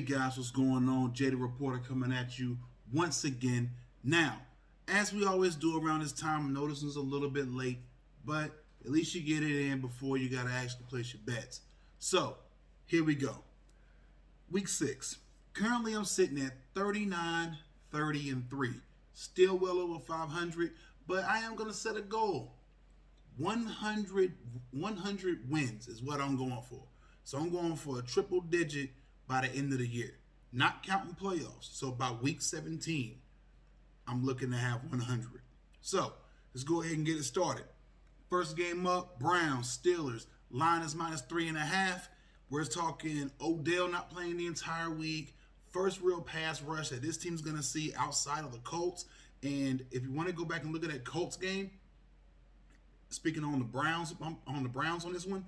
Hey guys, what's going on? Jada Reporter coming at you once again. Now, as we always do around this time, I'm noticing it's a little bit late, but at least you get it in before you got to actually place your bets. So, here we go. Week 6. Currently, I'm sitting at 39, 30, and 3. Still well over 500, but I am going to set a goal. 100 wins is what I'm going for. So I'm going for a triple digit by the end of the year, not counting playoffs. So by week 17, I'm looking to have 100. So let's go ahead and get it started. First game up, Browns, Steelers. Line is -3.5. We're talking Odell not playing the entire week. First real pass rush that this team's going to see outside of the Colts. And if you want to go back and look at that Colts game, speaking on the Browns on this one,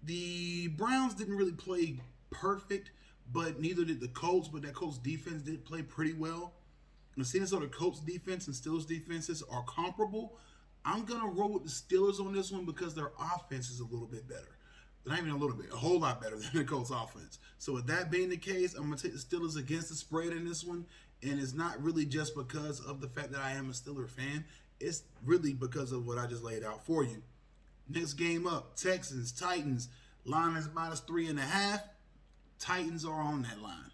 the Browns didn't really play perfect, but neither did the Colts. But that Colts defense did play pretty well. And seeing as though the Colts defense and Steelers defenses are comparable, I'm gonna roll with the Steelers on this one because their offense is a little bit better. Not even a little bit, a whole lot better than the Colts offense. So with that being the case, I'm gonna take the Steelers against the spread in this one. And it's not really just because of the fact that I am a Steelers fan. It's really because of what I just laid out for you. Next game up, Texans, Titans. Line is -3.5. Titans are on that line.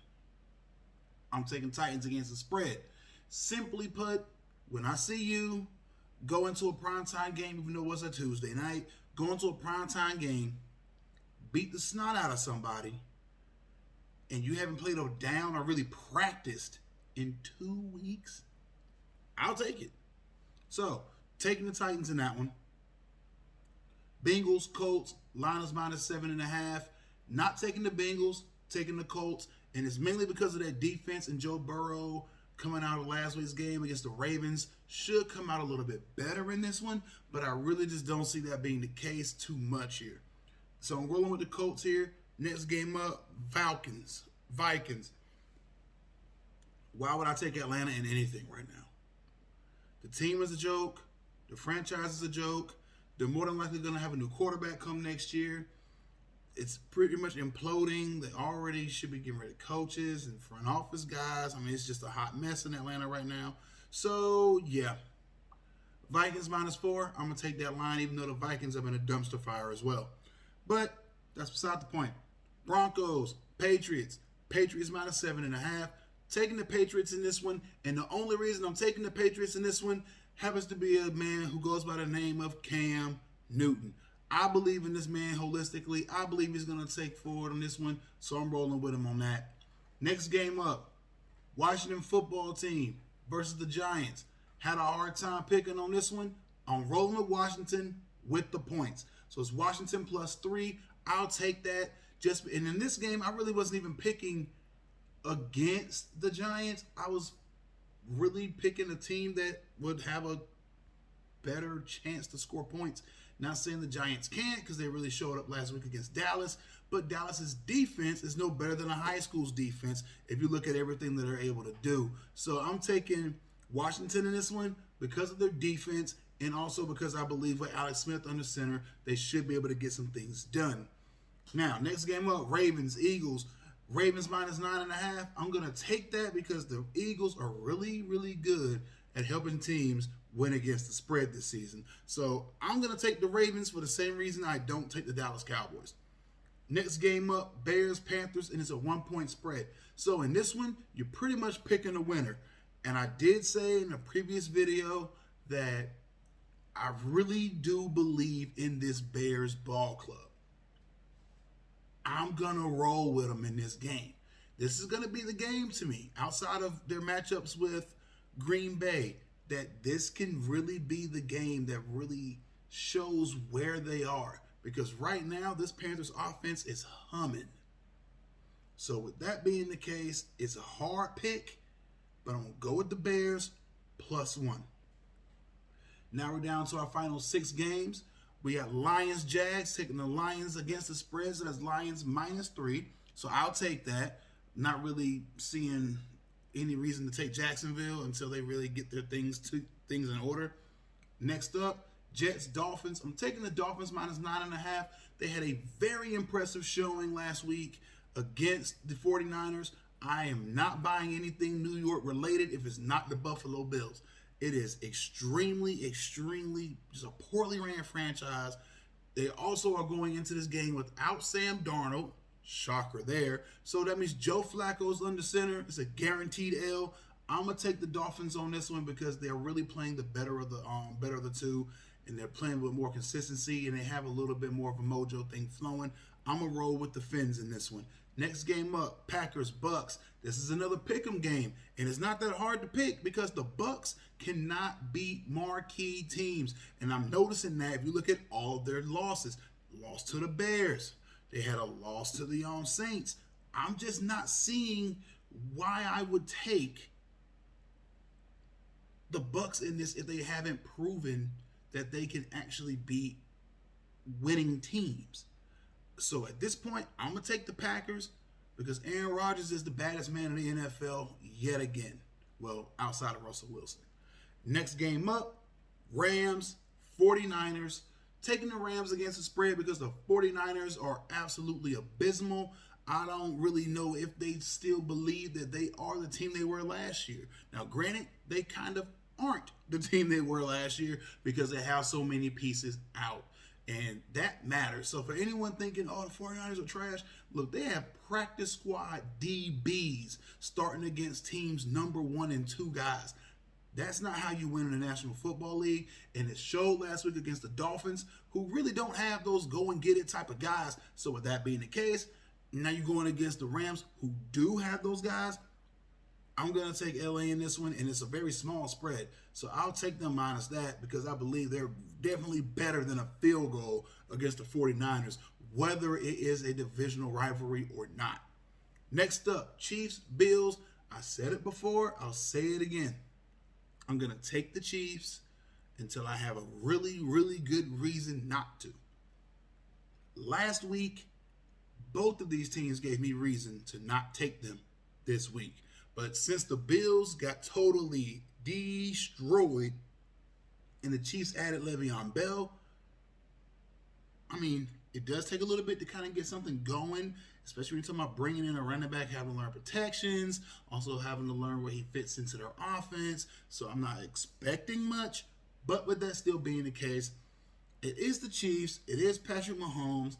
I'm taking Titans against the spread. Simply put, when I see you go into a primetime game, even though it was a Tuesday night, go into a primetime game, beat the snot out of somebody, and you haven't played a down or really practiced in 2 weeks, I'll take it. So, taking the Titans in that one. Bengals, Colts, line is -7.5. Not taking the Bengals, taking the Colts, and it's mainly because of that defense and Joe Burrow coming out of last week's game against the Ravens. Should come out a little bit better in this one, but I really just don't see that being the case too much here. So I'm rolling with the Colts here. Next game up, Vikings. Why would I take Atlanta in anything right now? The team is a joke. The franchise is a joke. They're more than likely going to have a new quarterback come next year. It's pretty much imploding. They already should be getting rid of coaches and front office guys. I mean, it's just a hot mess in Atlanta right now. So, yeah. Vikings -4. I'm going to take that line, even though the Vikings have been a dumpster fire as well. But that's beside the point. Broncos, Patriots. Patriots -7.5. Taking the Patriots in this one. And the only reason I'm taking the Patriots in this one happens to be a man who goes by the name of Cam Newton. I believe in this man holistically. I believe he's going to take forward on this one, so I'm rolling with him on that. Next game up, Washington football team versus the Giants. Had a hard time picking on this one. I'm rolling with Washington with the points. So it's Washington +3. I'll take that. And in this game, I really wasn't even picking against the Giants. I was really picking a team that would have a better chance to score points. Not saying the Giants can't, because they really showed up last week against Dallas, but Dallas's defense is no better than a high school's defense if you look at everything that they're able to do. So I'm taking Washington in this one because of their defense, and also because I believe with Alex Smith under center, they should be able to get some things done. Now, next game up, Ravens, Eagles. Ravens -9.5. I'm going to take that because the Eagles are really, really good at helping teams win against the spread this season. So I'm going to take the Ravens for the same reason I don't take the Dallas Cowboys. Next game up, Bears, Panthers, and it's a 1-point spread. So in this one, you're pretty much picking a winner. And I did say in a previous video that I really do believe in this Bears ball club. I'm going to roll with them in this game. This is going to be the game to me, outside of their matchups with Green Bay, that this can really be the game that really shows where they are. Because right now, this Panthers offense is humming. So with that being the case, it's a hard pick, but I'm going to go with the Bears +1. Now we're down to our final 6 games. We got Lions, Jags, taking the Lions against the spread. So that's Lions -3. So I'll take that. Not really seeing any reason to take Jacksonville until they really get their things in order. Next up, Jets, Dolphins. I'm taking the Dolphins -9.5. They had a very impressive showing last week against the 49ers. I am not buying anything New York related if it's not the Buffalo Bills. It is extremely, extremely just a poorly ran franchise. They also are going into this game without Sam Darnold. Shocker there. So that means Joe Flacco's under center. It's a guaranteed L. I'm gonna take the Dolphins on this one because they're really playing the better of the two, and they're playing with more consistency, and they have a little bit more of a mojo thing flowing. I'm gonna roll with the Fins in this one. Next game up, Packers Bucks. This is another pick'em game, and it's not that hard to pick because the Bucks cannot beat marquee teams, and I'm noticing that if you look at all of their losses, lost to the Bears, they had a loss to the Saints. I'm just not seeing why I would take the Bucks in this if they haven't proven that they can actually beat winning teams. So at this point, I'm going to take the Packers because Aaron Rodgers is the baddest man in the NFL yet again. Well, outside of Russell Wilson. Next game up, Rams, 49ers. Taking the Rams against the spread because the 49ers are absolutely abysmal. I don't really know if they still believe that they are the team they were last year. Now, granted, they kind of aren't the team they were last year because they have so many pieces out. And that matters. So for anyone thinking, oh, the 49ers are trash, look, they have practice squad DBs starting against teams number 1 and 2 guys. That's not how you win in the National Football League. And it showed last week against the Dolphins, who really don't have those go and get it type of guys. So with that being the case, now you're going against the Rams, who do have those guys. I'm going to take LA in this one, and it's a very small spread. So I'll take them minus that because I believe they're definitely better than a field goal against the 49ers, whether it is a divisional rivalry or not. Next up, Chiefs, Bills. I said it before. I'll say it again. I'm going to take the Chiefs until I have a really, really good reason not to. Last week, both of these teams gave me reason to not take them this week. But since the Bills got totally destroyed and the Chiefs added Le'Veon Bell, I mean, it does take a little bit to kind of get something going, especially when you're talking about bringing in a running back, having to learn protections, also having to learn where he fits into their offense. So I'm not expecting much, but with that still being the case, it is the Chiefs. It is Patrick Mahomes.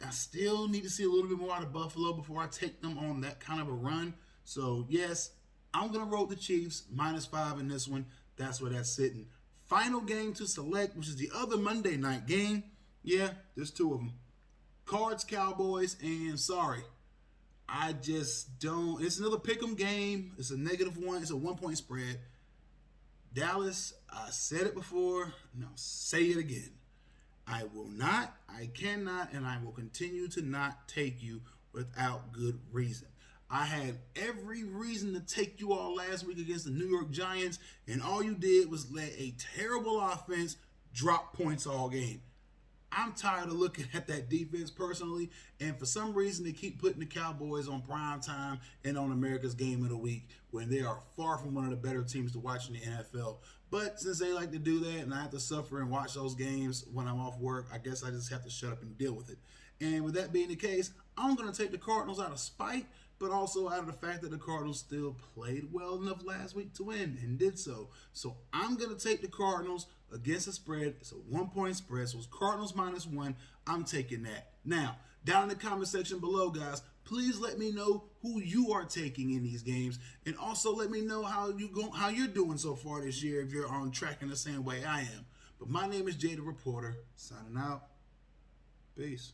I still need to see a little bit more out of Buffalo before I take them on that kind of a run. So, yes, I'm going to roll the Chiefs, -5 in this one. That's where that's sitting. Final game to select, which is the other Monday night game. Yeah, there's 2 of them. Cards, Cowboys, and sorry, I just don't. It's another pick'em game. It's a -1. It's a 1-point spread. Dallas, I said it before, and I'll say it again. I will not, I cannot, and I will continue to not take you without good reason. I had every reason to take you all last week against the New York Giants, and all you did was let a terrible offense drop points all game. I'm tired of looking at that defense personally, and for some reason they keep putting the Cowboys on prime time and on America's Game of the Week when they are far from one of the better teams to watch in the NFL. But since they like to do that and I have to suffer and watch those games when I'm off work, I guess I just have to shut up and deal with it. And with that being the case, I'm going to take the Cardinals out of spite, but also out of the fact that the Cardinals still played well enough last week to win and did so. So I'm going to take the Cardinals against the spread. It's a 1-point spread, so it's Cardinals -1. I'm taking that. Now, down in the comment section below, guys, please let me know who you are taking in these games, and also let me know how you're doing so far this year if you're on track in the same way I am. But my name is Jay the Reporter, signing out. Peace.